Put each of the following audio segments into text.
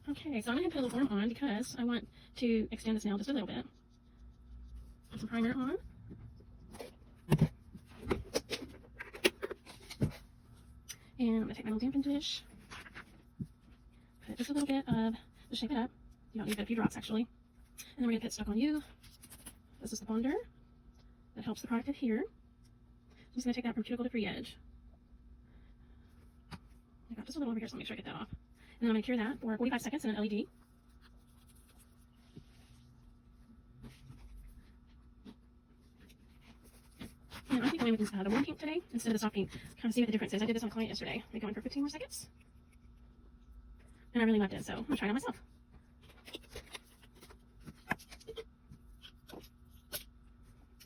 Okay, so I'm going to put a little form on because I want to extend this nail just a little bit. Put some primer on. And I'm going to take my little damping dish, put just a little bit of, just shake it up. You don't need but a few drops actually. And then we're going to put Stuck on You. This is the bonder that helps the product adhere. I'm just going to take that from cuticle to free edge. I got just a little over here, so I'll make sure I get that off. And then I'm going to cure that for 45 seconds in an LED. And I think I'm going with the warm pink today instead of the soft pink. Kind of see what the difference is. I did this on a client yesterday. They go in for 15 more seconds. And I really loved it, so I'm going to try it on myself.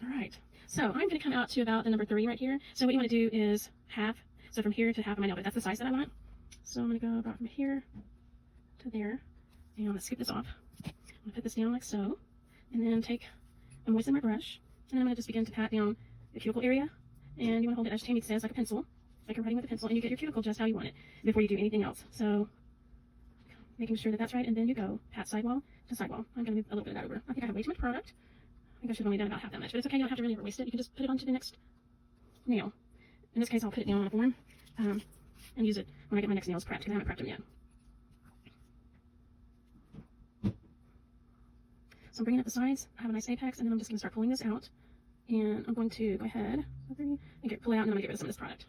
Alright, so I'm going to come out to about the number 3 right here. So what you want to do is half, so from here to half of my nail bit. That's the size that I want. So I'm going to go about from here to there. And I'm going to scoop this off. I'm going to put this down like so. And then and moisten my brush. And then I'm going to just begin to pat down the cuticle area. And you want to hold it, as Tammy says, like a pencil. Like you're writing with a pencil. And you get your cuticle just how you want it before you do anything else. So making sure that that's right. And then you go pat sidewall to sidewall. I'm going to move a little bit of that over. I think I have way too much product. I think I should have only done about half that much. But it's okay. You don't have to really waste it. You can just put it onto the next nail. In this case, I'll put it down on a form. And use it when I get my next nails prepped, because I haven't prepped them yet. So I'm bringing up the sides. I have a nice apex, and then I'm just going to start pulling this out. And I'm going to go ahead and pull it out, and then I'm going to get rid of some of this product.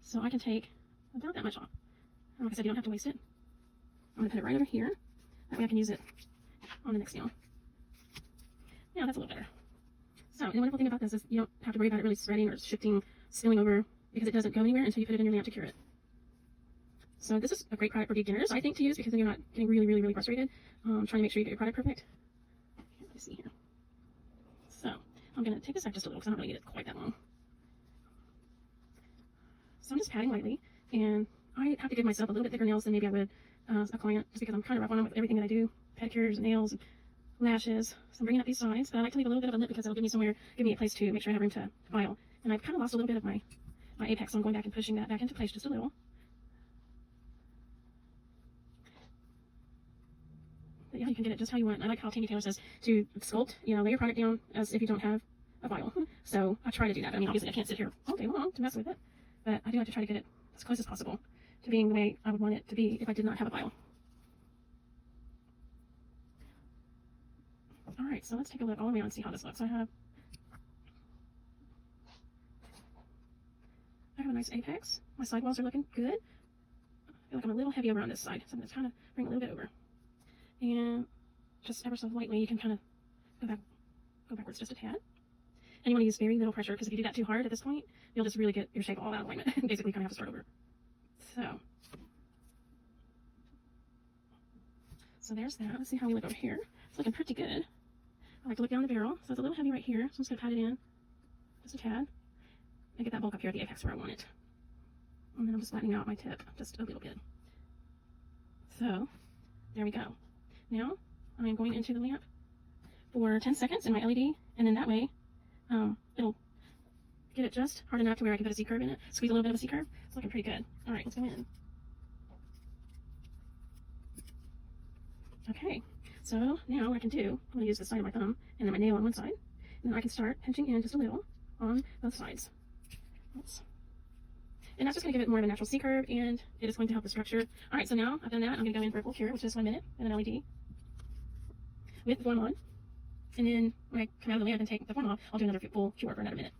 So I can take about that much off. And like I said, you don't have to waste it. I'm going to put it right over here. That way I can use it on the next nail. Now that's a little better. So the wonderful thing about this is you don't have to worry about it really spreading or shifting, spilling over, because it doesn't go anywhere until you put it in your lamp to cure it. So this is a great product for beginners, I think, to use, because then you're not getting really frustrated trying to make sure you get your product perfect. Let me see here. So I'm going to take this out just a little because I don't really need it quite that long. So I'm just patting lightly, and I have to give myself a little bit thicker nails than maybe I would a client, just because I'm kind of rough on them with everything that I do, pedicures, nails, lashes. So I'm bringing up these sides, but I like to leave a little bit of a lip because it'll give me a place to make sure I have room to file. And I've kind of lost a little bit of my apex, so I'm going back and pushing that back into place just a little. But yeah, you can get it just how you want. I like how Tammy Taylor says to sculpt, lay your product down as if you don't have a file. So I try to do that. I mean, obviously I can't sit here all day long to mess with it, but I do have to try to get it as close as possible to being the way I would want it to be if I did not have a file. Alright, so let's take a look all around and see how this looks. I have a nice apex. My side walls are looking good. I feel like I'm a little heavy over on this side, so I'm going to kind of bring a little bit over. And just ever so lightly, you can kind of go backwards just a tad. And you want to use very little pressure, because if you do that too hard at this point, you'll just really get your shape all out of alignment and basically kind of have to start over. So there's that. Let's see how we look over here. It's looking pretty good. I like to look down the barrel, so it's a little heavy right here, so I'm just going to pat it in just a tad. And get that bulk up here at the apex where I want it. And then I'm just flattening out my tip just a little bit. So, there we go. Now, I am going into the lamp for 10 seconds in my LED, and then that way, it'll get it just hard enough to where I can put a C-curve in it, squeeze a little bit of a C-curve. It's looking pretty good. Alright, let's go in. Okay, so now what I can do, I'm going to use the side of my thumb, and then my nail on one side, and then I can start pinching in just a little on both sides. And that's just going to give it more of a natural C-curve, and it is going to help the structure. Alright, so now I've done that, I'm going to go in for a full cure, which is 1 minute, and an LED with the form on. And then when I come out of the lamp and take the form off, I'll do another full cure for another minute.